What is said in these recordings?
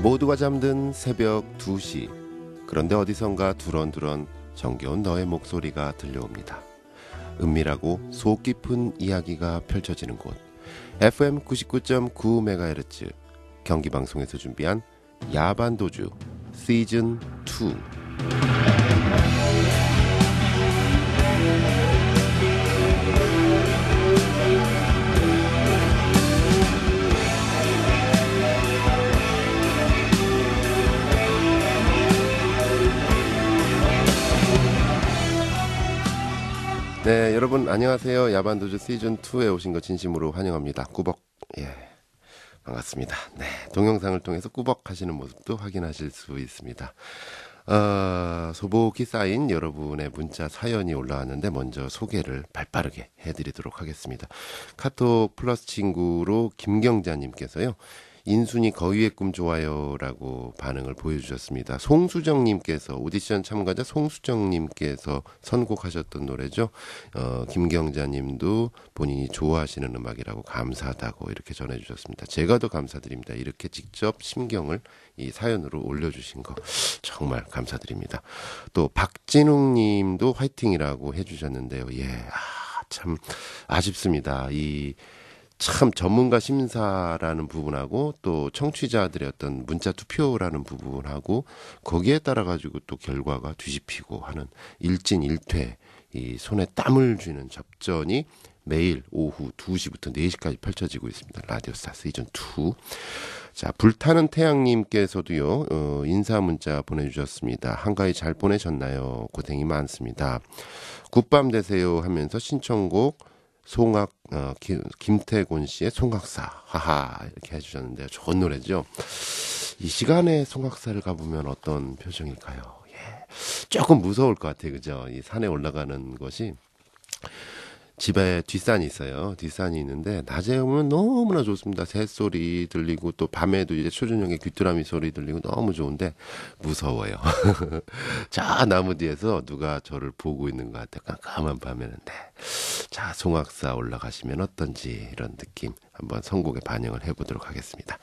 모두가 잠든 새벽 2시. 그런데 어디선가 두런두런 정겨운 너의 목소리가 들려옵니다. 은밀하고 속 깊은 이야기가 펼쳐지는 곳. FM 99.9MHz 경기방송에서 준비한 야반도주 시즌 2. 네, 여러분 안녕하세요. 야반도주 시즌2에 오신 거 진심으로 환영합니다. 꾸벅. 예, 반갑습니다. 네, 동영상을 통해서 꾸벅 하시는 모습도 확인하실 수 있습니다. 소복이 쌓인 여러분의 문자 사연이 올라왔는데 먼저 소개를 발빠르게 해드리도록 하겠습니다. 카톡 플러스 친구로 김경자님께서요. 인순이 거위의 꿈 좋아요라고 반응을 보여주셨습니다. 송수정님께서 오디션 참가자 송수정님께서 선곡하셨던 노래죠. 김경자님도 본인이 좋아하시는 음악이라고 감사하다고 이렇게 전해주셨습니다. 제가 더 감사드립니다. 이렇게 직접 심경을 이 사연으로 올려주신 거 정말 감사드립니다. 또 박진웅님도 화이팅이라고 해주셨는데요. 예, 참 아쉽습니다. 참 전문가 심사라는 부분하고 또 청취자들의 어떤 문자 투표라는 부분하고 거기에 따라 가지고 또 결과가 뒤집히고 하는 일진일퇴, 이 손에 땀을 쥐는 접전이 매일 오후 2시부터 4시까지 펼쳐지고 있습니다. 라디오스타 시즌2. 자, 불타는 태양님께서도요, 인사 문자 보내주셨습니다. 한가위 잘 보내셨나요? 고생이 많습니다. 굿밤 되세요 하면서 신청곡 김태곤 씨의 송악사, 하하, 이렇게 해주셨는데요. 좋은 노래죠. 이 시간에 송악사를 가보면 어떤 표정일까요? 예. 조금 무서울 것 같아요. 그죠? 이 산에 올라가는 것이, 집에 뒷산이 있어요. 뒷산이 있는데 낮에 오면 너무나 좋습니다. 새소리 들리고 또 밤에도 이제 초저녁에 귀뚜라미 소리 들리고 너무 좋은데 무서워요. 저 나무 뒤에서 누가 저를 보고 있는 것 같아요. 깜깜한 밤에는. 네. 자, 송악사 올라가시면 어떤지 이런 느낌 한번 선곡에 반영을 해보도록 하겠습니다.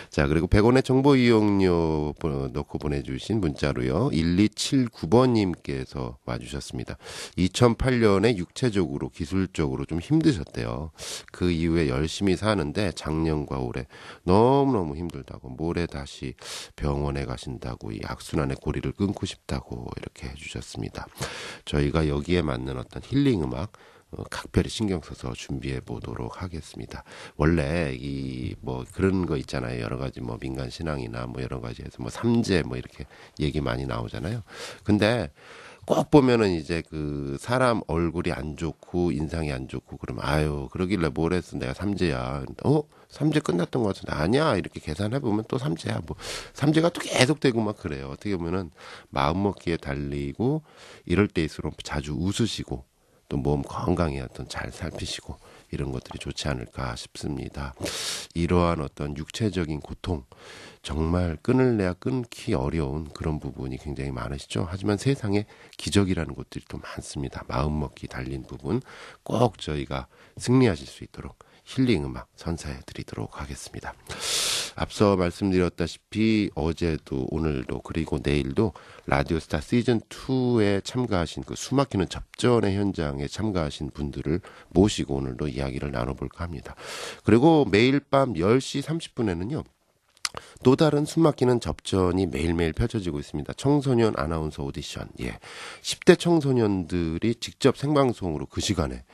자, 그리고 100원의 정보 이용료 넣고 보내주신 문자로요. 1279번님께서 와주셨습니다. 2008년에 육체적으로 기술적으로 좀 힘드셨대요. 그 이후에 열심히 사는데 작년과 올해 너무너무 힘들다고, 모레 다시 병원에 가신다고, 이 악순환의 고리를 끊고 싶다고 이렇게 해주셨습니다. 저희가 여기에 맞는 어떤 힐링 음악 각별히 신경 써서 준비해 보도록 하겠습니다. 원래 그런 거 있잖아요. 여러 가지 민간 신앙이나 여러 가지에서 삼재 이렇게 얘기 많이 나오잖아요. 근데 꼭 보면은 이제 그 사람 얼굴이 안 좋고 인상이 안 좋고 그러면 그러길래 뭘 했어, 내가 삼재야. 삼재 끝났던 것 같은데 아니야, 이렇게 계산해 보면 또 삼재야. 삼재가 또 계속되고 막 그래요. 어떻게 보면은 마음 먹기에 달리고 이럴 때일수록 자주 웃으시고 또 몸 건강에 잘 살피시고 이런 것들이 좋지 않을까 싶습니다. 이러한 어떤 육체적인 고통, 정말 끊을래야 끊기 어려운 그런 부분이 굉장히 많으시죠. 하지만 세상에 기적이라는 것들이 또 많습니다. 마음 먹기 달린 부분 꼭 저희가 승리하실 수 있도록 힐링 음악 선사해 드리도록 하겠습니다. 앞서 말씀드렸다시피 어제도 오늘도 그리고 내일도 라디오스타 시즌2에 참가하신 그 수막히는 접전의 현장에 참가하신 분들을 모시고 오늘도 이야기를 나눠볼까 합니다. 그리고 매일 밤 10시 30분에는요. 또 다른 숨막히는 접전이 매일매일 펼쳐지고 있습니다. 청소년 아나운서 오디션. 예. 10대 청소년들이 직접 생방송으로 그 시간에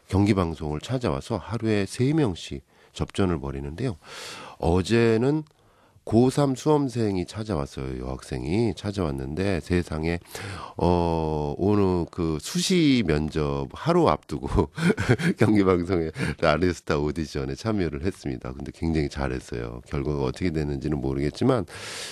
경기방송을 찾아와서 하루에 3명씩 접전을 벌이는데요. 어제는 고3 수험생이 찾아왔어요. 여학생이 찾아왔는데 세상에 오늘 그 수시 면접 하루 앞두고 경기방송에 라디오스타 오디션에 참여를 했습니다. 근데 굉장히 잘했어요. 결과가 어떻게 됐는지는 모르겠지만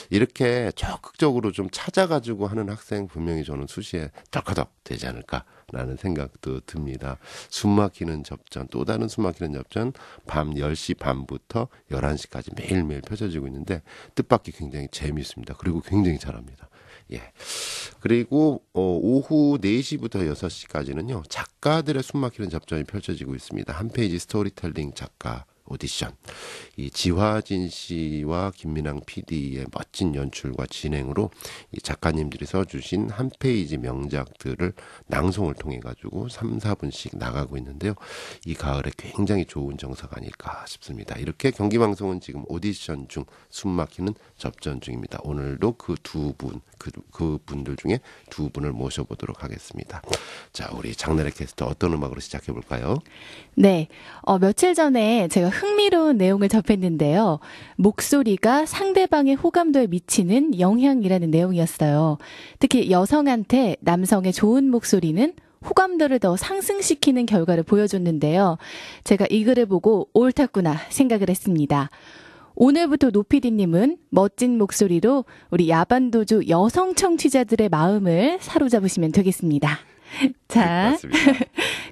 이렇게 적극적으로 좀 찾아가지고 하는 학생 분명히 저는 수시에 덜커덕 되지 않을까라는 생각도 듭니다. 숨막히는 접전, 또 다른 숨막히는 접전 밤 10시 반부터 11시까지 매일매일 펼쳐지고 있는데 뜻밖의 굉장히 재미있습니다. 그리고 굉장히 잘합니다. 예. 그리고 오후 4시부터 6시까지는요. 작가들의 숨막히는 접전이 펼쳐지고 있습니다. 한 페이지 스토리텔링 작가 오디션. 이 지화진 씨와 김민랑 PD의 멋진 연출과 진행으로 이 작가님들이 써주신 한 페이지 명작들을 낭송을 통해 가지고 3, 4분씩 나가고 있는데요. 이 가을에 굉장히 좋은 정서가 아닐까 싶습니다. 이렇게 경기방송은 지금 오디션 중 숨막히는 접전 중입니다. 오늘도 그 두 분, 그 분들 중에 두 분을 모셔보도록 하겠습니다. 자, 우리 장나래 캐스터 어떤 음악으로 시작해 볼까요? 네, 며칠 전에 제가 흥미로운 내용을 접했는데요. 목소리가 상대방의 호감도에 미치는 영향이라는 내용이었어요. 특히 여성한테 남성의 좋은 목소리는 호감도를 더 상승시키는 결과를 보여줬는데요. 제가 이 글을 보고 옳았구나 생각을 했습니다. 오늘부터 노피디님은 멋진 목소리로 우리 야반도주 여성 청취자들의 마음을 사로잡으시면 되겠습니다. 자,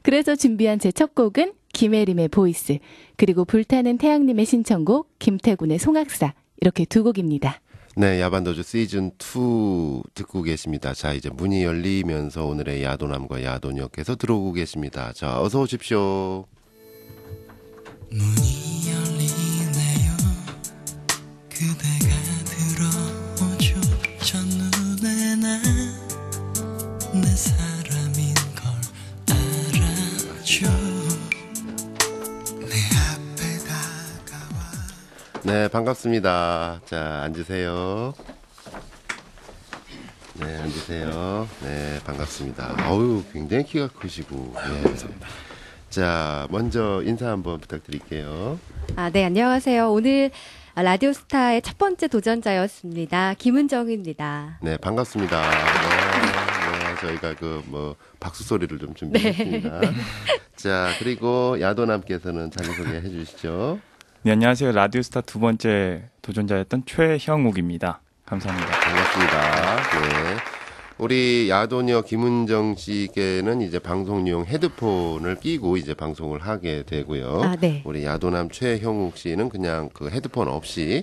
그래서 준비한 제 첫 곡은 김혜림의 보이스, 그리고 불타는 태양님의 신청곡 김태군의 송악사, 이렇게 두 곡입니다. 네, 야반도주 시즌2 듣고 계십니다. 자, 이제 문이 열리면서 오늘의 야도남과 야도녀께서 들어오고 계십니다. 자, 어서 오십시오. 문이 열리네요. 그대가 들어오죠. 첫눈에 난 내 사람인 걸 알아줘. 내 앞에 다가와. 네, 반갑습니다. 자, 앉으세요. 네, 앉으세요. 네, 반갑습니다. 어우, 굉장히 키가 크시고. 예. 감사합니다. 자, 먼저 인사 한번 부탁드릴게요. 네, 안녕하세요. 오늘 라디오스타의 첫 번째 도전자였습니다. 김은정입니다. 네, 반갑습니다. 네, 저희가 박수 소리를 좀 준비했습니다. 네. 자, 그리고 야도남께서는 자기소개 해주시죠. 네, 안녕하세요. 라디오스타 두 번째 도전자였던 최형욱입니다. 감사합니다. 반갑습니다. 네. 우리 야도녀 김은정 씨께는 이제 방송용 헤드폰을 끼고 이제 방송을 하게 되고요. 네. 우리 야도남 최형욱 씨는 그냥 그 헤드폰 없이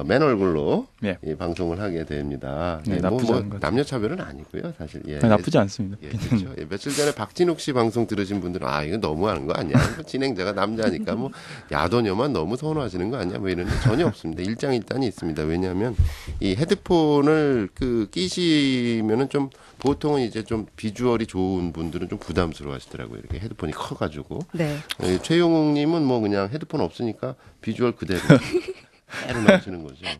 맨 얼굴로 네. 이 방송을 하게 됩니다. 네, 나쁘지 않은 것 같아요. 남녀 차별은 아니고요, 사실. 예. 나쁘지 않습니다. 예, 그렇죠. 예, 며칠 전에 박진욱 씨 방송 들으신 분들은 이거 너무하는 거 아니야? 진행자가 남자니까 야도녀만 너무 선호하시는 거 아니야? 이러는데 전혀 없습니다. 일장일단이 있습니다. 왜냐하면 이 헤드폰을 끼시면은 좀 보통은 이제 좀 비주얼이 좋은 분들은 좀 부담스러워하시더라고요. 이렇게 헤드폰이 커가지고. 네. 최용욱님은 그냥 헤드폰 없으니까 비주얼 그대로. 그대로 나오시는 거죠. 네,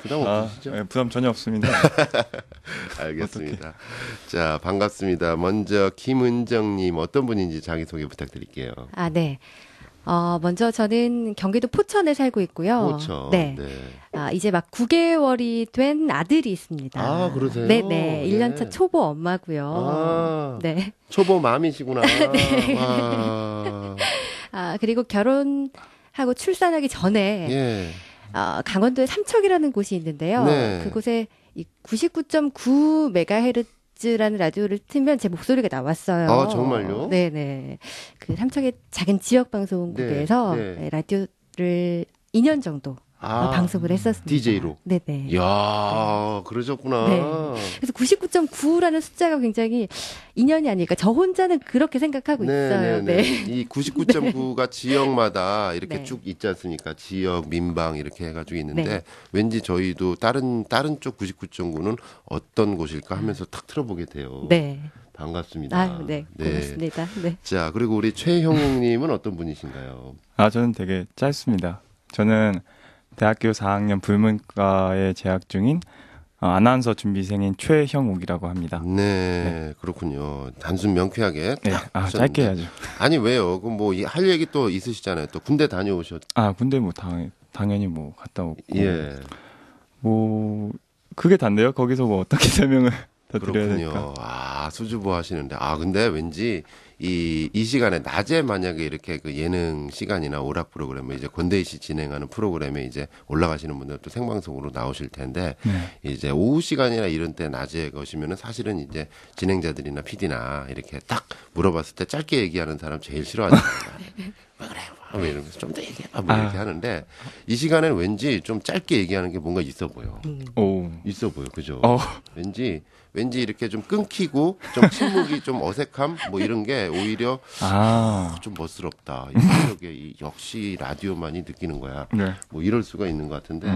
부담 없으시죠? 네, 부담 전혀 없습니다. 알겠습니다. 어떡해. 자, 반갑습니다. 먼저 김은정님 어떤 분인지 자기소개 부탁드릴게요. 네. 먼저 저는 경기도 포천에 살고 있고요. 포천. 네. 이제 막 9개월이 된 아들이 있습니다. 그러세요? 네네. 1년차 초보 엄마고요. 네. 초보 맘이시구나. 네. 와. 그리고 결혼하고 출산하기 전에 예. 강원도에 삼척이라는 곳이 있는데요. 네. 그곳에 이 99.9MHz라는 라디오를 틀면 제 목소리가 나왔어요. 정말요? 네네. 그 삼척의 작은 지역 방송국에서 네. 라디오를 2년 정도 방송을 했었습니다. DJ로. 네네. 이야, 그러셨구나. 네. 그래서 99.9라는 숫자가 굉장히 인연이 아닐까. 저 혼자는 그렇게 생각하고 있어요. 네. 이 99.9가 지역마다 이렇게 네. 쭉 있지 않습니까? 지역, 민방 이렇게 해가지고 있는데 네. 왠지 저희도 다른 쪽 99.9는 어떤 곳일까 하면서 탁 틀어보게 돼요. 네. 반갑습니다. 네. 고맙습니다. 네. 자, 그리고 우리 최형욱님은 어떤 분이신가요? 저는 되게 짧습니다. 저는 대학교 4학년 불문과에 재학 중인 아나운서 준비생인 최형욱이라고 합니다. 네, 그렇군요. 단순 명쾌하게 네, 하셨는데. 짧게 해야죠. 아니 왜요? 그럼 할 얘기 또 있으시잖아요. 또 군대 다녀오셨. 군대 당연히 갔다 오고. 예. 그게 단데요. 거기서 어떻게 설명을 더 드려야 될까? 그렇군요. 수줍어 하시는데. 근데 왠지 이 시간에 낮에 만약에 이렇게 그 예능 시간이나 오락 프로그램에 이제 권대희 씨 진행하는 프로그램에 이제 올라가시는 분들 또 생방송으로 나오실 텐데 이제 오후 시간이나 이런 때 낮에 거시면은 사실은 이제 진행자들이나 PD나 이렇게 딱 물어봤을 때 짧게 얘기하는 사람 제일 싫어하잖아요. 왜 그래? 뭐 이러면서 좀 더 얘기해봐 뭐 이렇게 하는데 이 시간에는 왠지 좀 짧게 얘기하는 게 뭔가 있어 보여. 오. 있어 보여, 그죠? 어. 왠지 이렇게 좀 끊기고 좀 침묵이 좀 어색함 뭐 이런 게 오히려 좀 멋스럽다. 이게 역시 라디오만이 느끼는 거야. 네. 뭐 이럴 수가 있는 것 같은데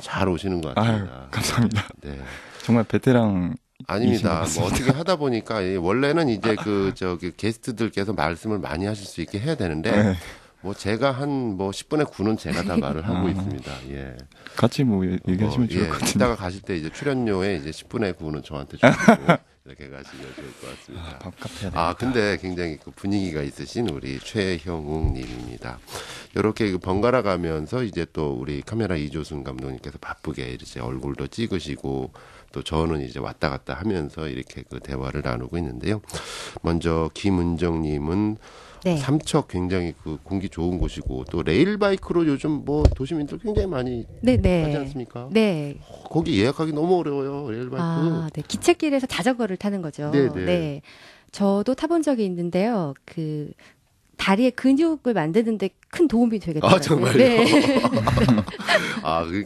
잘 오시는 것 아유, 같습니다. 감사합니다. 네. 정말 베테랑. 아닙니다. 뭐 어떻게 하다 보니까 원래는 이제 게스트들께서 말씀을 많이 하실 수 있게 해야 되는데 네. 뭐 제가 한 10분의 9는 제가 다 말을 하고 있습니다. 예. 같이 뭐 얘기하시면 좋을 것 같은데. 이따가 가실 때 이제 출연료에 이제 10분의 9는 저한테 주고 이렇게 가시면 좋을 것 같습니다. 밥값 해야 되겠다. 근데 굉장히 그 분위기가 있으신 우리 최형욱 님입니다. 이렇게 번갈아 가면서 이제 또 우리 카메라 이조순 감독님께서 바쁘게 이제 얼굴도 찍으시고 또 저는 이제 왔다 갔다 하면서 이렇게 그 대화를 나누고 있는데요. 먼저 김은정 님은 네. 삼척 굉장히 그 공기 좋은 곳이고 또 레일바이크로 요즘 뭐 도시민들 굉장히 많이 하지 않습니까? 네. 거기 예약하기 너무 어려워요. 레일바이크. 네. 기찻길에서 자전거를 타는 거죠. 네. 저도 타본 적이 있는데요. 그 다리에 근육을 만드는데 큰 도움이 되겠더라고요. 정말요? 네.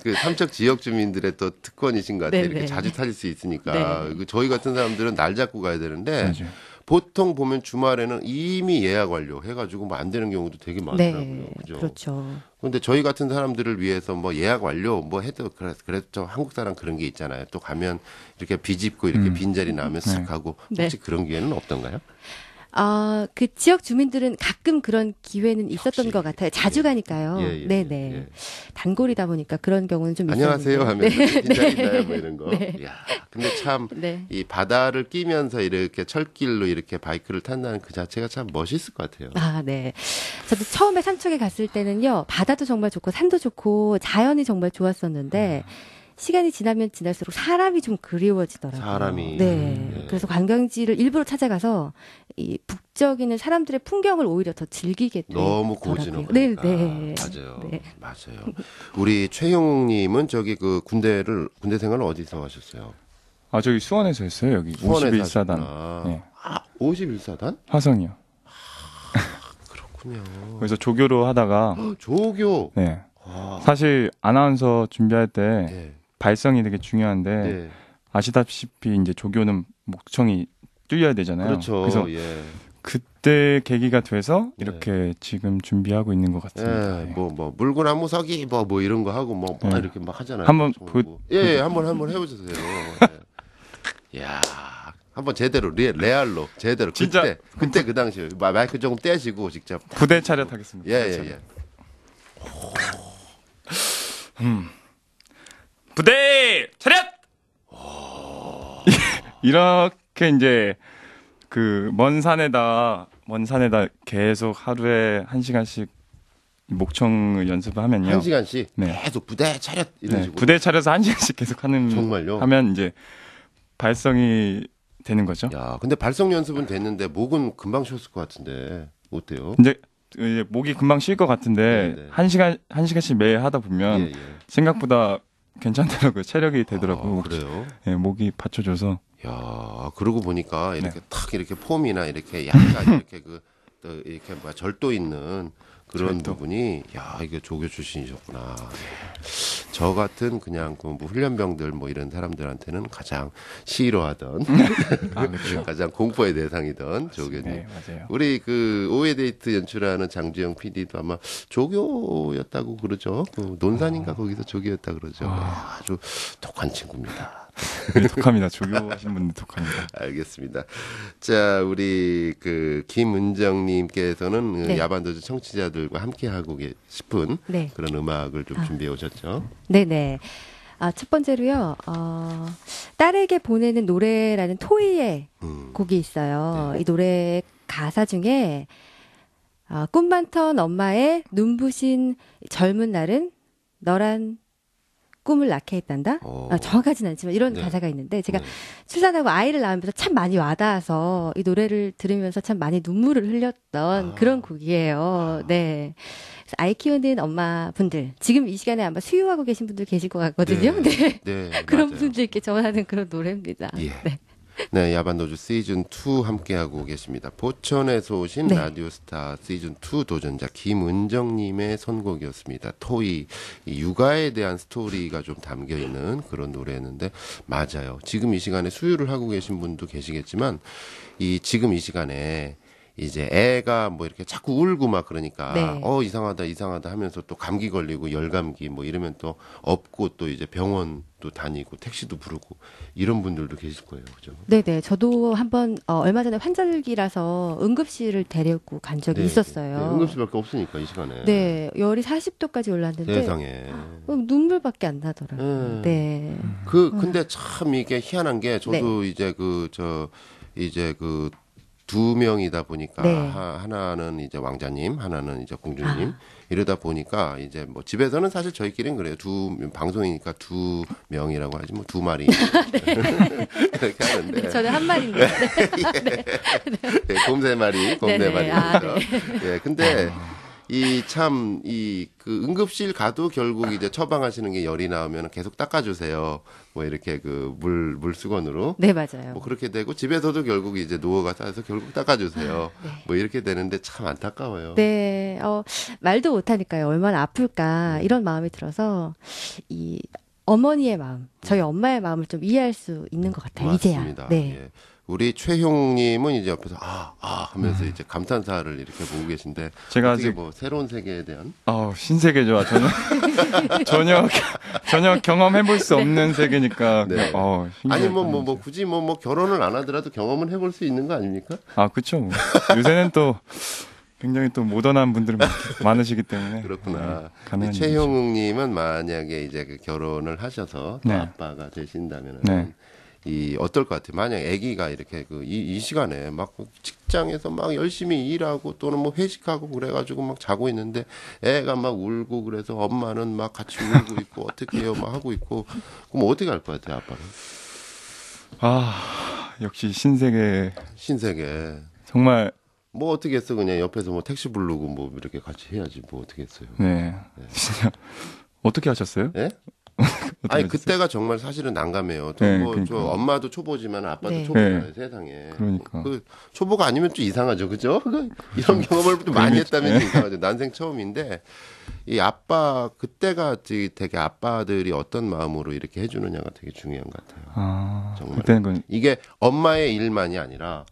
그 삼척 지역 주민들의 또 특권이신 것 같아요. 네네. 이렇게 자주 타실 수 있으니까. 저희 같은 사람들은 날 잡고 가야 되는데 맞아요. 보통 보면 주말에는 이미 예약 완료 해가지고 뭐 안 되는 경우도 되게 많더라고요. 네. 그죠? 그렇죠. 근데 저희 같은 사람들을 위해서 뭐 예약 완료 뭐 해도 그래도 한국 사람 그런 게 있잖아요. 또 가면 이렇게 비집고 이렇게 빈자리 나면 쓱 하고 혹시 그런 기회는 없던가요? 그 지역 주민들은 가끔 그런 기회는 있었던 역시. 것 같아요. 자주 가니까요. 네네. 예. 단골이다 보니까 그런 경우는 좀 안녕하세요 있었는데. 하면 빈자리나요 뭐 이런 거. 네. 야, 근데 참 네. 이 바다를 끼면서 이렇게 철길로 이렇게 바이크를 탄다는 그 자체가 참 멋있을 것 같아요. 네. 저도 처음에 삼척에 갔을 때는요, 바다도 정말 좋고, 산도 좋고, 자연이 정말 좋았었는데, 시간이 지나면 지날수록 사람이 좀 그리워지더라고요. 사람이. 네. 그래서 관광지를 일부러 찾아가서, 이 북적이는 사람들의 풍경을 오히려 더 즐기게 되더라고요. 너무 고지는 네, 거니까. 네. 맞아요. 네. 맞아요. 우리 최용욱님은 저기 그 군대 생활을 어디서 하셨어요? 저기 수원에서 했어요. 여기 수원에서 51사단. 하셨구나. 네. 51사단? 화성이요. 그렇군요. 그래서 조교로 하다가 조교. 네. 아, 사실 아나운서 준비할 때 네. 발성이 되게 중요한데 네. 아시다시피 이제 조교는 목청이 뚫려야 되잖아요. 그렇죠. 그래서 예. 그때 계기가 돼서 네. 이렇게 지금 준비하고 있는 것 같습니다. 예, 네. 뭐 물구나무 서기 뭐 이런 거 하고 뭐 네. 이렇게 막 하잖아요. 한번 한번 해보세요. 예. 야, 한번 제대로 레알로 제대로 진짜. 그때 그 당시에 마이크 조금 떼시고 직접 부대 차렷하겠습니다. 부대 차렷. 예. 부대 차렷! 이렇게 이제 그 먼 산에다 계속 하루에 1시간씩 목청을 연습을 하면요. 1시간씩 네. 계속 부대 차렷 이런 네, 식으로. 부대 차려서 1시간씩 계속 정말요? 하면 이제 발성이 되는 거죠. 야, 근데 발성 연습은 됐는데 목은 금방 쉬었을 것 같은데 어때요? 이제 목이 금방 쉴 것 같은데 네, 네. 1시간씩 매일 하다 보면 예. 생각보다 괜찮더라고요. 체력이 되더라고요. 그래요? 네, 목이 받쳐줘서. 야, 그러고 보니까 이렇게 네. 탁 이렇게 폼이나 이렇게 약간 이렇게 또 이렇게 절도 있는 그런 절도. 부분이 이게 조교 출신이셨구나. 저 같은 그냥 그 뭐 훈련병들 뭐 이런 사람들한테는 가장 싫어하던 그렇죠. 가장 공포의 대상이던 조교님. 네, 맞아요. 우리 그 오해 데이트 연출하는 장주영 PD도 아마 조교였다고 그러죠. 그 논산인가 거기서 조교였다 그러죠. 아주 독한 친구입니다. 네, 독합니다. 조교하신 분들 독합니다. 알겠습니다. 자, 우리 그 김은정님께서는 네. 야반도주 청취자들과 함께 하고 싶은 네. 그런 음악을 좀 준비해 오셨죠. 네네. 첫 번째로요, 딸에게 보내는 노래라는 토이의 곡이 있어요. 네. 이 노래 가사 중에, 꿈 많던 엄마의 눈부신 젊은 날은 너란 꿈을 낳게 했단다? 정확하진 않지만 이런 네. 가사가 있는데, 제가 네. 출산하고 아이를 낳으면서 참 많이 와닿아서 이 노래를 들으면서 참 많이 눈물을 흘렸던 그런 곡이에요. 네. 그래서 아이 키우는 엄마분들, 지금 이 시간에 아마 수유하고 계신 분들 계실 것 같거든요. 네. 네, 그런 맞아요. 분들께 전하는 그런 노래입니다. 예. 네. 네, 야반도주 시즌 2 함께하고 계십니다. 포천에서 오신 네. 라디오스타 시즌 2 도전자 김은정님의 선곡이었습니다. 토이, 이 육아에 대한 스토리가 좀 담겨 있는 그런 노래였는데 맞아요. 지금 이 시간에 수유를 하고 계신 분도 계시겠지만 이 지금 이 시간에 이제 애가 뭐 이렇게 자꾸 울고 막 그러니까 네. 이상하다 하면서 또 감기 걸리고 열감기 뭐 이러면 또 없고 또 이제 병원도 다니고 택시도 부르고 이런 분들도 계실 거예요. 그죠? 네네. 저도 한번 얼마 전에 환절기라서 응급실을 데리고 간 적이 네, 있었어요. 네, 응급실밖에 없으니까 이 시간에. 네, 열이 40도까지 올랐는데 세상에. 눈물밖에 안 나더라고요. 네. 근데 참 이게 희한한 게 저도 이제 두 명이다 보니까 네. 하나는 이제 왕자님, 하나는 이제 공주님 이러다 보니까 이제 뭐 집에서는 사실 저희끼리는 그래요. 방송이니까 두 명이라고 하지 뭐 두 마리 이렇게 하는데 저는 한 말인데. 네, 곰 세 마리, 곰 네 네네. 마리. 아, 예, 근데 그 응급실 가도 결국 이제 처방하시는 게 열이 나오면 계속 닦아주세요. 뭐 이렇게 그 물수건으로. 네, 맞아요. 뭐 그렇게 되고 집에서도 결국 이제 노어가 쌓여서 결국 닦아주세요. 뭐 이렇게 되는데 참 안타까워요. 네, 말도 못하니까요. 얼마나 아플까 이런 마음이 들어서 이 어머니의 마음, 저희 엄마의 마음을 좀 이해할 수 있는 것 같아요. 맞습니다. 이제야. 네. 예. 우리 최형님은 이제 옆에서 하면서 이제 감탄사를 이렇게 보고 계신데 제가 어떻게 아직 뭐 새로운 세계에 대한 신세계죠. 전혀 경험해볼 수 없는 세계니까. 네. 아니 뭐 굳이 뭐 결혼을 안 하더라도 경험은 해볼 수 있는 거 아닙니까? 그렇죠. 뭐. 요새는 또 굉장히 또 모던한 분들이 많으시기 때문에. 그렇구나. 가능한 최형욱님은 만약에 이제 그 결혼을 하셔서 또 네. 아빠가 되신다면은 네. 어떨 것 같아요? 만약 아기가 이렇게 이 시간에 막 직장에서 막 열심히 일하고 또는 뭐 회식하고 그래가지고 막 자고 있는데 애가 막 울고 그래서 엄마는 막 같이 울고 있고 어떻게 해요? 막 하고 있고 그럼 어떻게 할 것 같아요, 아빠는? 역시 신세계. 정말. 뭐 어떻게 했어? 그냥 옆에서 뭐 택시 부르고 뭐 이렇게 같이 해야지 뭐 어떻게 했어요? 네. 진짜 어떻게 하셨어요? 예? 아니 그때가 정말 사실은 난감해요. 네, 뭐 그러니까. 저 엄마도 초보지만 아빠도 네. 초보잖아요, 네. 세상에. 그러니까. 그 초보가 아니면 좀 이상하죠, 그죠? 이런 경험을 또 많이 했다면 좀 이상하죠. 난생 처음인데 이 아빠 그때가 되게 아빠들이 어떤 마음으로 이렇게 해주느냐가 되게 중요한 것 같아요. 정말. 그때는 이게 엄마의 일만이 아니라.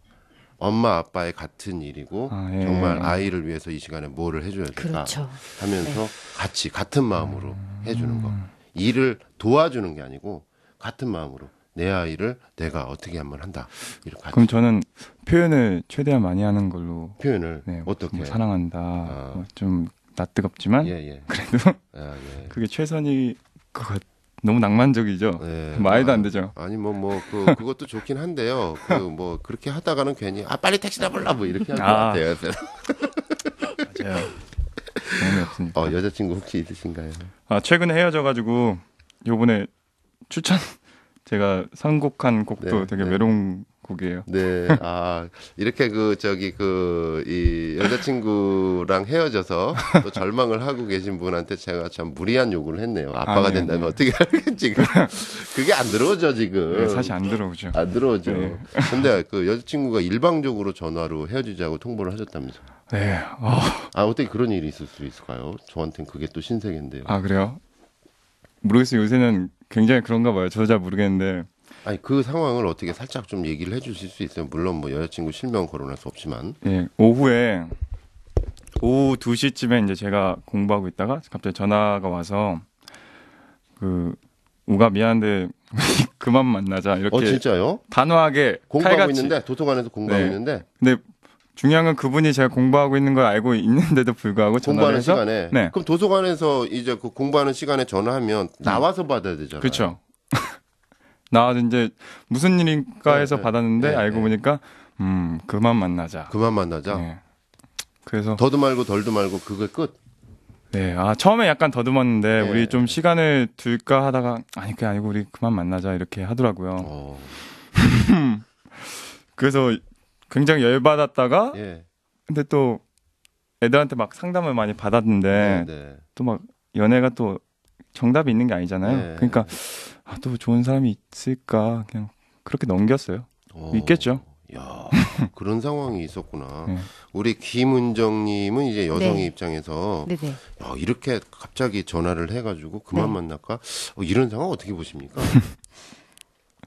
엄마 아빠의 같은 일이고 예. 정말 아이를 위해서 이 시간에 뭐를 해줘야 될까 그렇죠. 하면서 같이 같은 마음으로 해주는 거. 일을 도와주는 게 아니고 같은 마음으로 내 아이를 내가 어떻게 한번 한다. 이렇게 같이 그럼 저는 표현을 최대한 많이 하는 걸로. 표현을 네, 어떻게 뭐 사랑한다. 좀 낯뜨겁지만 예. 그래도 예. 그게 최선일 것 같. 너무 낭만적이죠. 네. 말도 안 되죠. 아니 그것도 좋긴 한데요. 그렇게 하다가는 괜히 빨리 택시나 불러 뭐 이렇게 할 것 같아요. 맞아요. 마음이 없으니까. 여자친구 혹시 있으신가요? 최근에 헤어져가지고 요번에 제가 선곡한 곡도 네, 되게 네. 외로운 곡이에요. 네. 이렇게 이 여자친구랑 헤어져서 또 절망을 하고 계신 분한테 제가 참 무리한 요구를 했네요. 아빠가 아니요, 된다면 아니요. 어떻게 할지. 그게 안 들어오죠, 지금. 네, 사실 안 들어오죠. 안 들어오죠. 네. 근데 그 여자친구가 일방적으로 전화로 헤어지자고 통보를 하셨다면서요. 네. 어떻게 그런 일이 있을 수 있을까요? 저한테는 그게 또 신세계인데요. 그래요? 모르겠어요. 요새는 굉장히 그런가 봐요. 저도 잘 모르겠는데. 아니, 그 상황을 어떻게 살짝 좀 얘기를 해 주실 수 있어요? 물론 뭐 여자친구 실명 거론할 수 없지만. 예, 오후 2시쯤에 이제 제가 공부하고 있다가 갑자기 전화가 와서 우가 미안한데 그만 만나자 이렇게 진짜요? 단호하게 공부하고 칼같이. 있는데 도서관에서 공부하고 네. 있는데 근데 중요한 건 그분이 제가 공부하고 있는 걸 알고 있는데도 불구하고 전화를 공부하는 해서 시간에 네. 그럼 도서관에서 이제 그 공부하는 시간에 전화하면 나와서 받아야 되잖아요. 그렇죠. 나와서 이제 무슨 일인가 해서 네, 받았는데 네, 알고 네. 보니까 그만 만나자. 그만 만나자. 네. 그래서 더도 말고 덜도 말고 그게 끝. 네, 처음에 약간 더듬었는데 네. 우리 좀 시간을 둘까 하다가 아니 그게 아니고 우리 그만 만나자 이렇게 하더라고요. 그래서 굉장히 열받았다가 예. 근데 또 애들한테 막 상담을 많이 받았는데 네. 또 막 연애가 또 정답이 있는 게 아니잖아요. 네. 그러니까 또 좋은 사람이 있을까 그냥 그렇게 넘겼어요. 있겠죠. 야, 그런 상황이 있었구나. 네. 우리 김은정님은 이제 여성의 네. 입장에서 네네. 야, 이렇게 갑자기 전화를 해가지고 그만 네. 만날까? 이런 상황 어떻게 보십니까?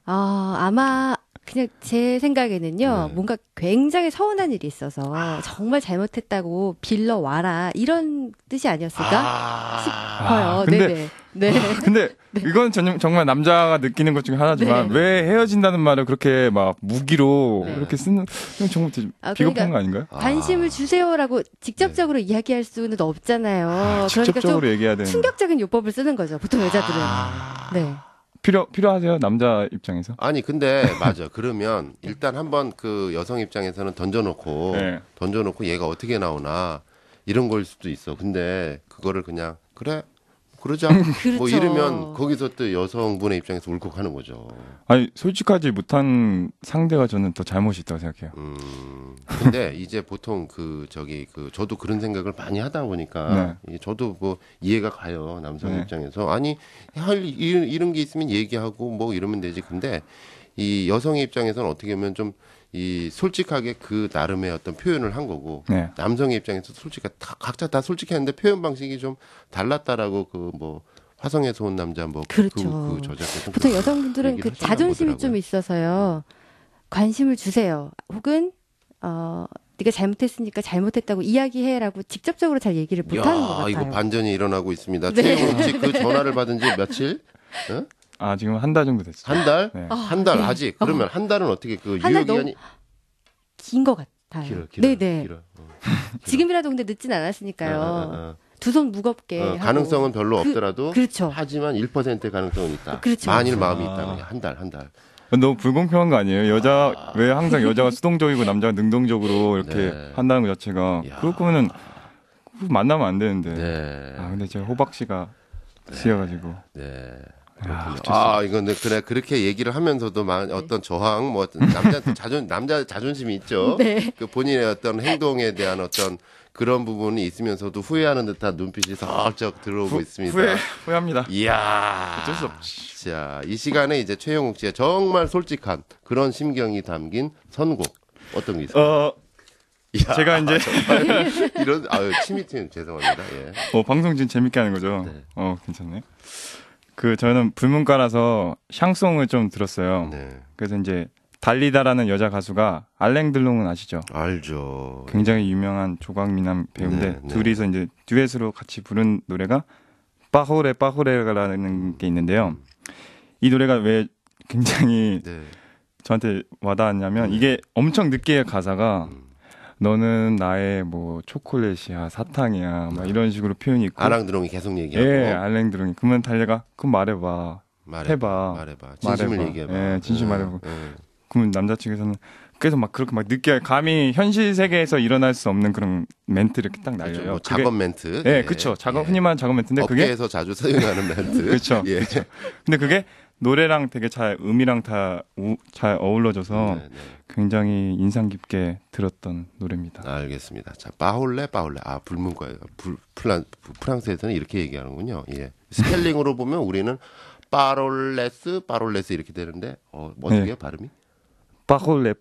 아마 그냥 제 생각에는요, 네. 뭔가 굉장히 서운한 일이 있어서 정말 잘못했다고 빌러 와라 이런 뜻이 아니었을까 싶어요. 근데- 네네. 네. 근데 이건 정말 남자가 느끼는 것 중에 하나지만 네. 왜 헤어진다는 말을 그렇게 막 무기로 네. 이렇게 쓰는 건 정말 되게 아, 비겁한 그러니까 거 아닌가요? 관심을 주세요라고 직접적으로 이야기할 수는 없잖아요. 그러니까 직접적으로 얘기해야 좀 되는. 충격적인 요법을 쓰는 거죠. 보통 여자들은. 네. 필요하세요? 남자 입장에서? 아니 근데 맞아. 그러면 일단 한번 그 여성 입장에서는 던져놓고 네. 얘가 어떻게 나오나 이런 걸 수도 있어. 근데 그거를 그냥 그래 그러자 그렇죠. 뭐 이러면 거기서 또 여성분의 입장에서 울컥하는 거죠. 아니 솔직하지 못한 상대가 저는 더 잘못이 있다고 생각해요. 근데 이제 보통 저도 그런 생각을 많이 하다 보니까 저도 뭐 이해가 가요. 남성 네. 입장에서 아니 이런 게 있으면 얘기하고 뭐 이러면 되지. 근데 이 여성의 입장에서는 어떻게 보면 좀 이 솔직하게 그 나름의 어떤 표현을 한 거고 네. 남성의 입장에서 각자 다 솔직했는데 표현 방식이 좀 달랐다라고 그 뭐 화성에서 온 남자 뭐 그렇죠. 그 저작가 보통 여성분들은 얘기를 그 자존심이 하셨나 좀 보더라고요. 있어서요. 관심을 주세요. 혹은 네가 잘못했으니까 잘못했다고 이야기해라고 직접적으로 잘 얘기를 못하는 것 같아요. 이거 반전이 일어나고 있습니다. 네. 최영욱 씨 그 전화를 받은 지 며칠? 아 지금 한 달 정도 됐어요. 한 달? 네. 한 달 아직. 그러면 한 달은 어떻게 그 한 달 유효 기간이 긴 것 같아요. 길어. 네네. 길어. 지금이라도 근데 늦진 않았으니까요. 어. 두 손 무겁게. 하고. 가능성은 별로 없더라도 그렇죠. 하지만 1%의 가능성은 있다. 그렇죠. 만일 마음이 있다면 한 달. 너무 불공평한 거 아니에요? 왜 항상 여자가 수동적이고 남자가 능동적으로 이렇게 네. 한다는 것 자체가. 야. 그럴 거면은 만나면 안 되는데. 네. 근데 제가 호박 씨가 지어가지고. 네. 야, 이건 그래 그렇게 얘기를 하면서도 어떤 저항 뭐 남자한테 남자 자존심이 있죠. 네. 그 본인의 어떤 행동에 대한 어떤 그런 부분이 있으면서도 후회하는 듯한 눈빛이 살짝 들어오고 있습니다. 후회합니다. 이야. 어쩔 수 없지. 자, 이 시간에 이제 최영욱 씨의 정말 솔직한 그런 심경이 담긴 선곡 어떤 게 있어요? 이야, 제가 이제 이런 침이 튀는 죄송합니다. 예. 방송 지금 재밌게 하는 거죠? 네. 괜찮네. 저는 불문과라서 샹송을 좀 들었어요. 네. 그래서 이제 달리다라는 여자 가수가 알랭 들롱은 아시죠? 알죠. 굉장히 유명한 조각미남 배우인데 네, 네. 둘이서 이제 듀엣으로 같이 부른 노래가 빠호레라는 게 있는데요. 이 노래가 왜 굉장히 네. 저한테 와닿았냐면 이게 엄청 늦게 가사가 너는 나의 뭐 초콜릿이야 사탕이야 막 이런 식으로 표현이 있고 아랑드롱이 계속 얘기하고 예 알랭 들롱이 그러면 달려가 그럼 말해봐 해봐 말해봐. 진심을 말해봐. 얘기해봐. 예, 진심 말해봐. 예. 그러면 남자 측에서는 그래서 막 그렇게 막 늦게 감히 현실 세계에서 일어날 수 없는 그런 멘트를 이렇게 딱 그렇죠. 날려요. 뭐 작업 멘트. 예, 그렇죠. 흔히 말하는 작업 멘트인데 그게 업계에서 자주 사용하는 멘트. 그렇죠. 예. 근데 그게 노래랑 되게 음이랑 다 잘 어우러져서 네, 네. 굉장히 인상 깊게 들었던 노래입니다. 알겠습니다. 자, 빠홀레. 불문과예요. 프랑스에서는 이렇게 얘기하는군요. 예. 스펠링으로 보면 우리는 빠롤레스 이렇게 되는데 어떻게 해요, 발음이? 빠홀레.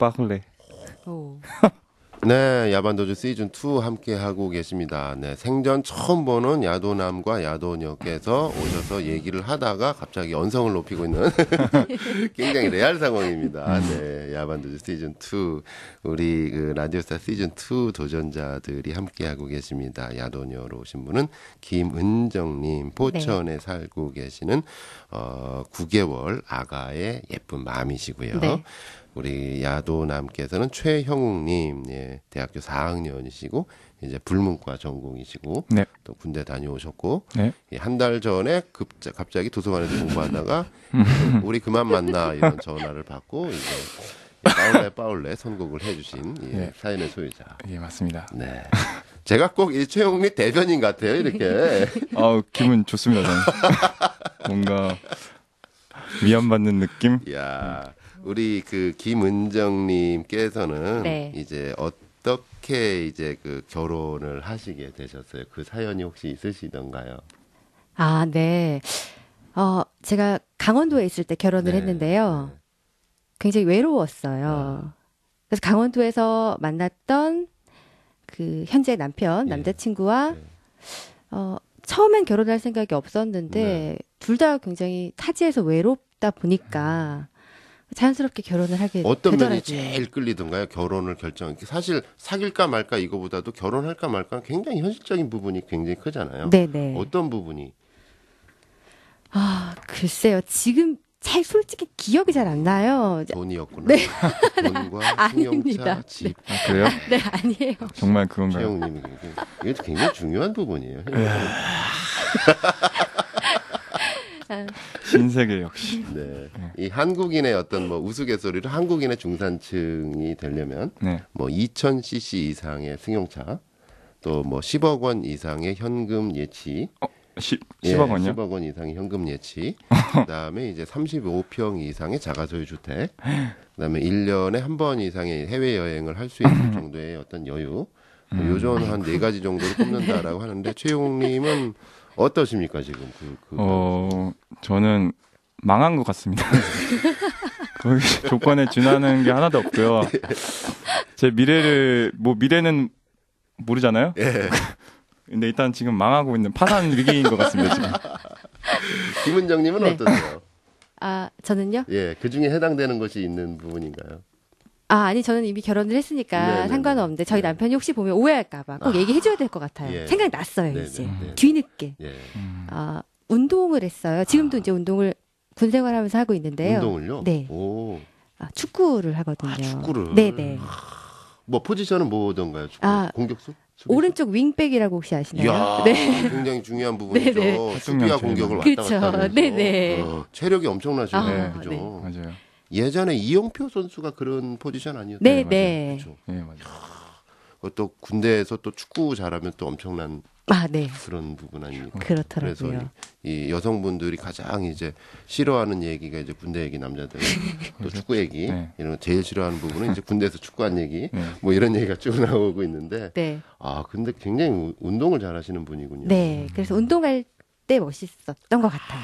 오. 네, 야반도주 시즌 2 함께 하고 계십니다. 네, 생전 처음 보는 야도남과 야도녀께서 오셔서 얘기를 하다가 갑자기 언성을 높이고 있는 굉장히 레알 상황입니다. 네, 야반도주 시즌 2 우리 그 라디오스타 시즌 2 도전자들이 함께 하고 계십니다. 야도녀로 오신 분은 김은정님, 포천에 살고 계시는 9개월 아가의 예쁜 맘이시고요. 네. 우리 야도남께서는 최형욱님, 예, 대학교 4학년이시고 이제 불문과 전공이시고 네. 또 군대 다녀오셨고 네. 예, 한 달 전에 갑자기 도서관에서 공부하다가 우리 그만 만나 이런 전화를 받고 이제 빠울레 선곡을 해주신 네. 사연의 소유자. 예, 맞습니다. 네. 제가 꼭 이 최형욱님 대변인 같아요, 이렇게. 기분 좋습니다, 저는. 뭔가 위안받는 느낌? 이야. 우리 그 김은정님께서는 네. 이제 어떻게 이제 그 결혼을 하시게 되셨어요? 그 사연이 혹시 있으시던가요? 네. 제가 강원도에 있을 때 결혼을 네. 했는데요. 굉장히 외로웠어요. 그래서 강원도에서 만났던 그 현재 남편, 예. 남자친구와 예. 처음엔 결혼할 생각이 없었는데 네. 둘 다 굉장히 타지에서 외롭다 보니까 자연스럽게 결혼을 하게 어떤 되더라고요. 면이 제일 끌리던가요? 결혼을 결정. 사실 사귈까 말까 이거보다도 결혼할까 말까 굉장히 현실적인 부분이 굉장히 크잖아요. 네네. 어떤 부분이? 아, 글쎄요. 지금 잘 솔직히 기억이 잘 안 나요. 돈이었구나. 네. 돈과 아닙니다. 승용차, 집. 아, 그래요? 네, 아니에요. 정말 그건가요? 최영님이 이게 굉장히 중요한 부분이에요. 신세계 역시. 네. 이 한국인의 어떤 뭐 우스갯소리로 한국인의 중산층이 되려면 네. 뭐 2000cc 이상의 승용차, 또 뭐 10억 원 이상의 현금 예치, 10억 원요? 10억 원 이상의 현금 예치, 그다음에 이제 35평 이상의 자가소유 주택, 그다음에 1년에 한 번 이상의 해외 여행을 할 수 있는 정도의 어떤 여유, 뭐 요전 한 네 가지 정도를 꼽는다라고 하는데 최용님은 어떠십니까 지금 저는 망한 것 같습니다. 거기 조건에 준하는 게 하나도 없고요. 제 미래는 모르잖아요. 예. 근데 일단 지금 망하고 있는 파산 위기인 것 같습니다, 지금. 김은정님은 네. 어떠세요? 아, 저는요? 예, 그 중에 해당되는 것이 있는 부분인가요? 아, 아니, 저는 이미 결혼을 했으니까 네네네. 상관없는데 저희 네. 남편이 혹시 보면 오해할까봐 꼭 얘기해줘야 될 것 같아요. 예. 생각났어요, 네네. 이제. 네. 뒤늦게. 예. 운동을 했어요. 지금도 이제 운동을 군 생활하면서 하고 있는데요. 운동을요? 네. 오, 축구를 하거든요. 축구를. 네네. 뭐 포지션은 뭐던가요? 축구? 아, 공격수? 수비수? 오른쪽 윙백이라고 혹시 아시나요? 이야, 네. 굉장히 중요한 부분이죠. 네네. 수비와 활동량 공격을 왔다 그렇죠. 갔다 하면서 네네. 체력이 엄청나시네요. 아, 그죠? 네. 맞아요. 예전에 이영표 선수가 그런 포지션 아니었나요? 네네. 그렇죠. 네, 맞아요. 또 군대에서 또 축구 잘하면 또 엄청난 아, 네. 그런 부분 아닙니까? 그렇더라고요. 그래서 이 여성분들이 가장 이제 싫어하는 얘기가 이제 군대 얘기, 남자들 또 축구 얘기 네. 이런 거 제일 싫어하는 부분은 이제 군대에서 축구한 얘기 네. 뭐 이런 얘기가 쭉 나오고 있는데 네. 아 근데 굉장히 운동을 잘하시는 분이군요. 네. 그래서 운동할 때 멋있었던 것 같아요.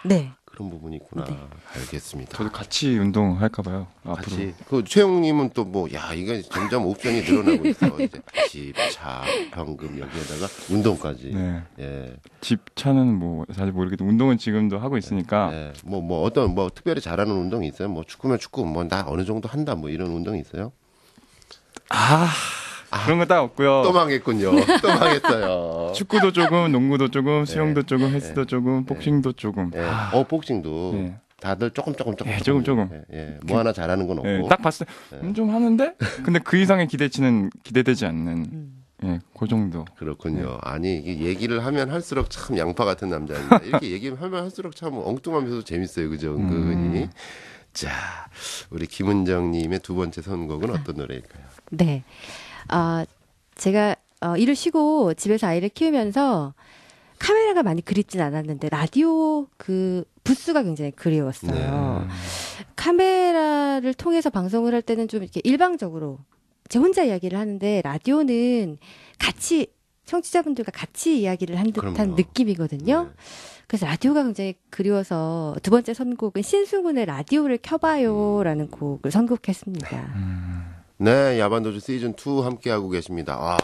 네. 그런 부분이 있구나. 네. 알겠습니다. 저도 같이 운동할까 봐요. 앞으로. 같이 그 최영님은 또 뭐 야 이게 점점 옵션이 늘어나고 있어. 이제 집, 차, 현금 여기에다가 운동까지. 네. 예. 집 차는 뭐 사실 모르겠는데 운동은 지금도 하고 있으니까 예. 뭐 어떤 뭐 특별히 잘하는 운동이 있어요? 뭐 축구면 축구, 뭐 나 어느 정도 한다, 뭐 이런 운동이 있어요? 그런 거 딱 없고요. 또 망했군요. 또 망했어요. 축구도 조금, 농구도 조금, 수영도 조금, 헬스도 조금, 복싱도 조금. 예. 복싱도 네. 다들 조금. 예, 조금. 예, 예. 뭐 하나 잘하는 건 없고. 예, 딱 봤을 때 좀 하는데, 근데 그 이상의 기대치는 기대되지 않는. 예, 그 정도. 그렇군요. 아니 이게 얘기를 하면 할수록 참 양파 같은 남자인데 이렇게 얘기하면 할수록 참 엉뚱하면서도 재밌어요, 그죠? 은근히. 자, 우리 김은정님의 두 번째 선곡은 어떤 노래일까요? 네. 제가 일을 쉬고 집에서 아이를 키우면서 카메라가 많이 그립진 않았는데 라디오 그 부스가 굉장히 그리웠어요. 카메라를 통해서 방송을 할 때는 좀 이렇게 일방적으로 제 혼자 이야기를 하는데 라디오는 같이 청취자분들과 같이 이야기를 한 듯한 그럼요. 느낌이거든요. 네. 그래서 라디오가 굉장히 그리워서 두 번째 선곡은 신승훈의 라디오를 켜봐요라는 곡을 선곡했습니다. 네, 야반도주 시즌 2 함께하고 계십니다. 와,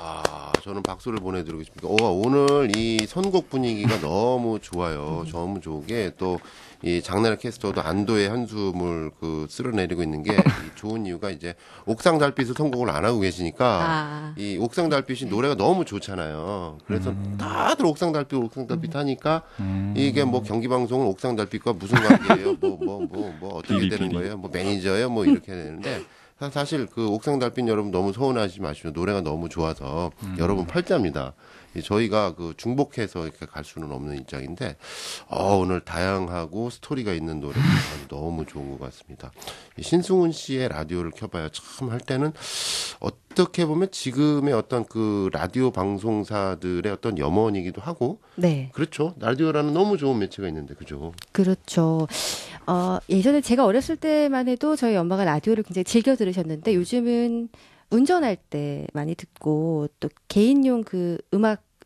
저는 박수를 보내드리고 싶습니다. 오늘 이 선곡 분위기가 너무 좋아요. 너무 좋게 또 이 장나라 캐스터도 안도의 한숨을 쓸어내리고 있는 게 이 좋은 이유가 이제 옥상 달빛을 선곡을 안 하고 계시니까 이 옥상 달빛이 노래가 너무 좋잖아요. 그래서 다들 옥상 달빛 하니까 이게 뭐 경기 방송은 옥상 달빛과 무슨 관계예요? 뭐 어떻게 되는 거예요? 뭐 매니저예요? 뭐 이렇게 되는데 사실 그 옥상 달빛 여러분 너무 서운하지 마시고 노래가 너무 좋아서 여러분 팔자입니다. 저희가 중복해서 이렇게 갈 수는 없는 입장인데 오늘 다양하고 스토리가 있는 노래 너무 좋은 것 같습니다. 신승훈 씨의 라디오를 켜봐요. 참 할 때는 어떻게 보면 지금의 어떤 그 라디오 방송사들의 어떤 염원이기도 하고 네. 그렇죠. 라디오라는 너무 좋은 매체가 있는데 그죠. 그렇죠. 예전에 제가 어렸을 때만 해도 저희 엄마가 라디오를 굉장히 즐겨 들으셨는데 요즘은 운전할 때 많이 듣고 또 개인용 그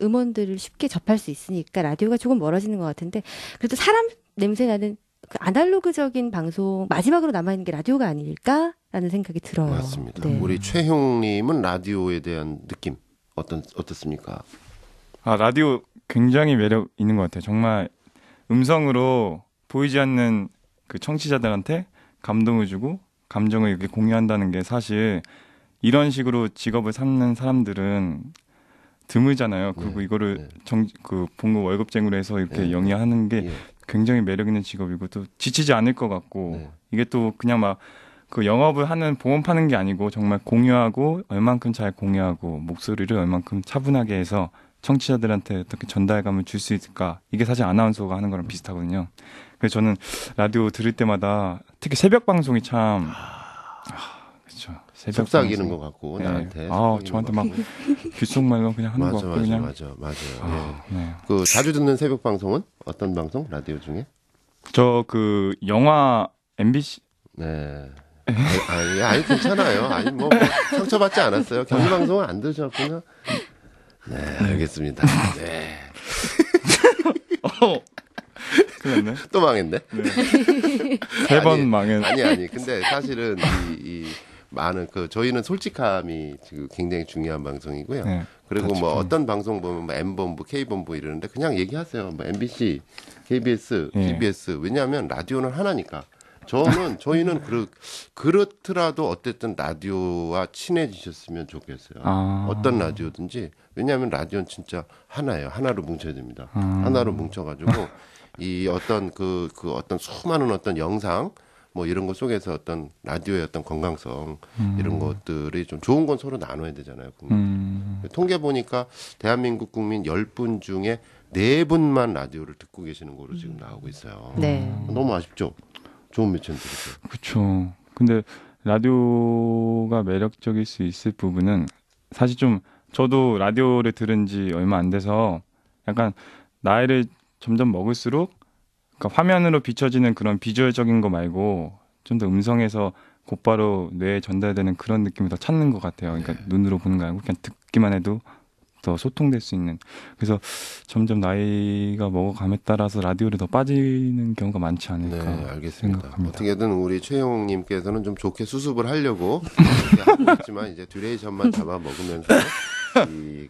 음원들을 쉽게 접할 수 있으니까 라디오가 조금 멀어지는 것 같은데 그래도 사람 냄새 나는 그 아날로그적인 방송 마지막으로 남아있는 게 라디오가 아닐까라는 생각이 들어요. 맞습니다. 네. 우리 최형님은 라디오에 대한 느낌 어떻습니까? 아, 라디오 굉장히 매력 있는 것 같아요. 정말 음성으로 보이지 않는 그 청취자들한테 감동을 주고 감정을 이렇게 공유한다는 게 사실 이런 식으로 직업을 삼는 사람들은 드물잖아요. 그리고 네, 이거를 네. 그 봉급 월급쟁이로 해서 이렇게 네, 영위하는 게 예. 굉장히 매력 있는 직업이고 또 지치지 않을 것 같고 네. 이게 또 그냥 막 그 영업을 하는 보험 파는 게 아니고 정말 공유하고 얼만큼 잘 공유하고 목소리를 얼만큼 차분하게 해서 청취자들한테 어떻게 전달감을 줄 수 있을까 이게 사실 아나운서가 하는 거랑 비슷하거든요. 그래서 저는 라디오 들을 때마다 특히 새벽 방송이 참 그렇죠. 새벽 속삭이는 방송. 것 같고 네. 나한테 아 속삭이는 저한테 것 막 같고. 귓속말로 그냥 하는 거 같고 그냥 맞아요. 아, 예. 네. 그 자주 듣는 새벽 방송은 어떤 방송 라디오 중에? 저 그 영화 MBC 네. 아니 괜찮아요. 아니 뭐 상처받지 않았어요. 경기 방송은 안 들으셨구나. 네, 알겠습니다. 네. 큰일 났네. 또 망했네. 세 번 아니, 망해. 아니. 근데 사실은 이 많은 그 저희는 솔직함이 지금 굉장히 중요한 방송이고요. 네, 그리고 뭐 그렇죠. 어떤 방송 보면 뭐 M본부, K본부 이러는데 그냥 얘기하세요. 뭐 MBC, KBS, 예. TBS. 왜냐하면 라디오는 하나니까. 저희는 그렇더라도 어쨌든 라디오와 친해지셨으면 좋겠어요. 아. 어떤 라디오든지. 왜냐하면 라디오는 진짜 하나예요. 하나로 뭉쳐야 됩니다. 아. 하나로 뭉쳐가지고 이 어떤 그 어떤 수많은 어떤 영상 뭐 이런 것 속에서 어떤 라디오의 어떤 건강성 이런 것들이 좀 좋은 건 서로 나눠야 되잖아요. 통계 보니까 대한민국 국민 10분 중에 4분만 라디오를 듣고 계시는 거로 지금 나오고 있어요. 네. 너무 아쉽죠? 좋은 매체는 들으세요. 그렇죠. 근데 라디오가 매력적일 수 있을 부분은 사실 좀 저도 라디오를 들은 지 얼마 안 돼서 약간 나이를 점점 먹을수록 그러니까 화면으로 비춰지는 그런 비주얼적인 거 말고 좀 더 음성에서 곧바로 뇌에 전달되는 그런 느낌을 더 찾는 것 같아요. 그러니까 눈으로 보는 거 아니고 그냥 듣기만 해도 더 소통될 수 있는. 그래서 점점 나이가 먹어감에 따라서 라디오를 더 빠지는 경우가 많지 네, 않을까 알겠습니다. 생각합니다. 어떻게든 우리 최용님께서는 좀 좋게 수습을 하려고 이렇게 하고 있지만 이제 듀레이션만 잡아 먹으면서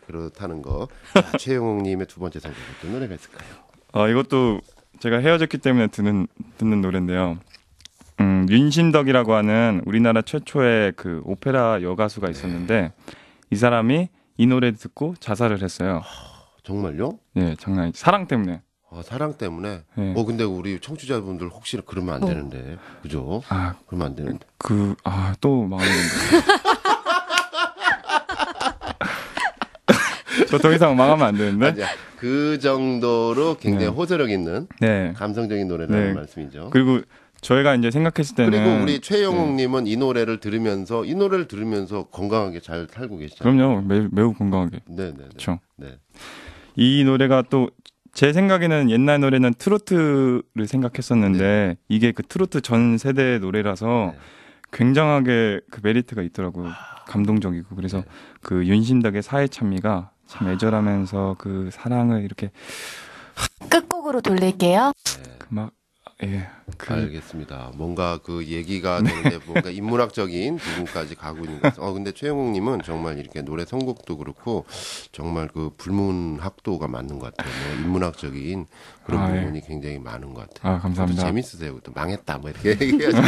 그렇다는 거. 자, 최용님의 두 번째 선곡 어떤 노래가 있을까요? 이것도 제가 헤어졌기 때문에 듣는 노래인데요. 윤신덕이라고 하는 우리나라 최초의 그 오페라 여가수가 있었는데 이 사람이 이 노래 듣고 자살을 했어요. 정말요? 예, 장난 아니지. 사랑 때문에. 사랑 때문에. 네. 근데 우리 청취자분들 혹시 그러면 안 되는데, 그죠? 아, 그러면 안 되는데. 또 망하는 건가? 저 더 이상 망하면 안 되는데? 아니야. 그 정도로 굉장히 네. 호소력 있는 네. 감성적인 노래라는 네. 말씀이죠. 그리고 저희가 이제 생각했을 때는 그리고 우리 최영욱님은 이 노래를 들으면서 건강하게 잘 살고 계시잖아요. 그럼요. 매우 건강하게. 네네. 그렇죠. 네. 이 노래가 또 제 생각에는 옛날 노래는 트로트를 생각했었는데 이게 그 트로트 전 세대 노래라서 네. 굉장하게 그 메리트가 있더라고요. 감동적이고 그래서 네. 그 윤신덕의 사회 찬미가 참 애절하면서 그 사랑을 이렇게 끝곡으로 돌릴게요. 알겠습니다. 뭔가 그 얘기가 되는데 뭔가 인문학적인 부분까지 가고 있는 것 같아요. 근데 최영욱님은 정말 이렇게 노래 선곡도 그렇고 정말 그 불문학도가 맞는 것 같아요. 뭐 인문학적인 그런 부분이 굉장히 많은 것 같아요. 감사합니다. 재밌으세요. 또 망했다 뭐 이렇게 얘기하시고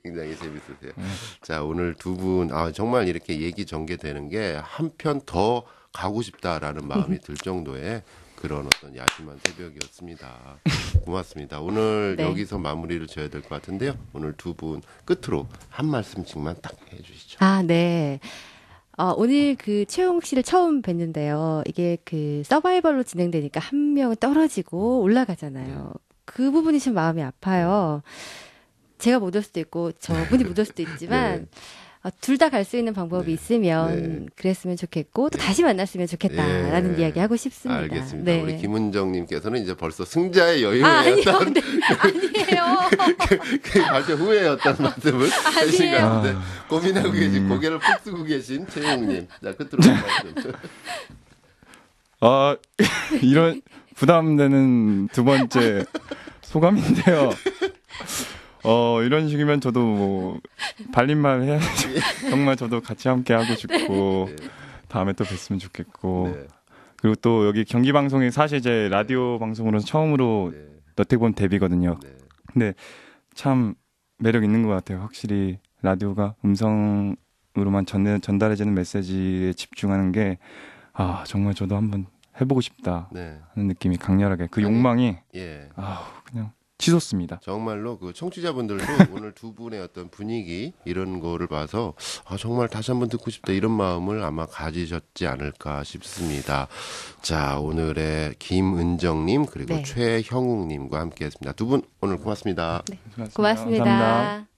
굉장히 재밌으세요. 자, 오늘 두 분 정말 이렇게 얘기 전개되는 게 한편 더 가고 싶다라는 마음이 들 정도의 그런 어떤 야심한 새벽이었습니다. 고맙습니다. 오늘 네. 여기서 마무리를 지어야 될 것 같은데요. 오늘 두 분 끝으로 한 말씀씩만 딱 해주시죠. 네. 오늘 그 최용욱 씨를 처음 뵀는데요. 이게 그 서바이벌로 진행되니까 한 명은 떨어지고 올라가잖아요. 그 부분이 좀 마음이 아파요. 제가 못 올 수도 있고 저분이 못 올 수도 있지만 둘 다 갈 수 있는 방법이 있으면 그랬으면 좋겠고 또 다시 만났으면 좋겠다라는 이야기 하고 싶습니다. 알겠습니다. 네. 우리 김은정님께서는 이제 벌써 승자의 여유에 아니요, 어떤 아니에요. 그 발표 후에 어떤 말씀을 하신 것 아니에요. 같은데 고민하고 계신 고개를 푹 쓰고 계신 최용님. 자, 끝으로 한 말씀. 이런 부담되는 두 번째 소감인데요. 이런 식이면 저도 뭐 발림말 해야죠. 정말 저도 같이 함께 하고 싶고 네. 다음에 또 뵀으면 좋겠고 네. 그리고 또 여기 경기 방송이 사실 제 라디오 방송으로는 처음으로 네. 어떻게 보면 데뷔거든요. 네. 근데 참 매력 있는 것 같아요. 확실히 라디오가 음성으로만 전달해지는 메시지에 집중하는 게 정말 저도 한번 해보고 싶다 네. 하는 느낌이 강렬하게 그 욕망이 예. 그냥 치솟습니다. 정말로 그 청취자분들도 오늘 두 분의 어떤 분위기 이런 거를 봐서 정말 다시 한번 듣고 싶다 이런 마음을 아마 가지셨지 않을까 싶습니다. 자, 오늘의 김은정님 그리고 네. 최형욱님과 함께했습니다. 두 분 오늘 고맙습니다. 수고하셨습니다. 고맙습니다. 감사합니다.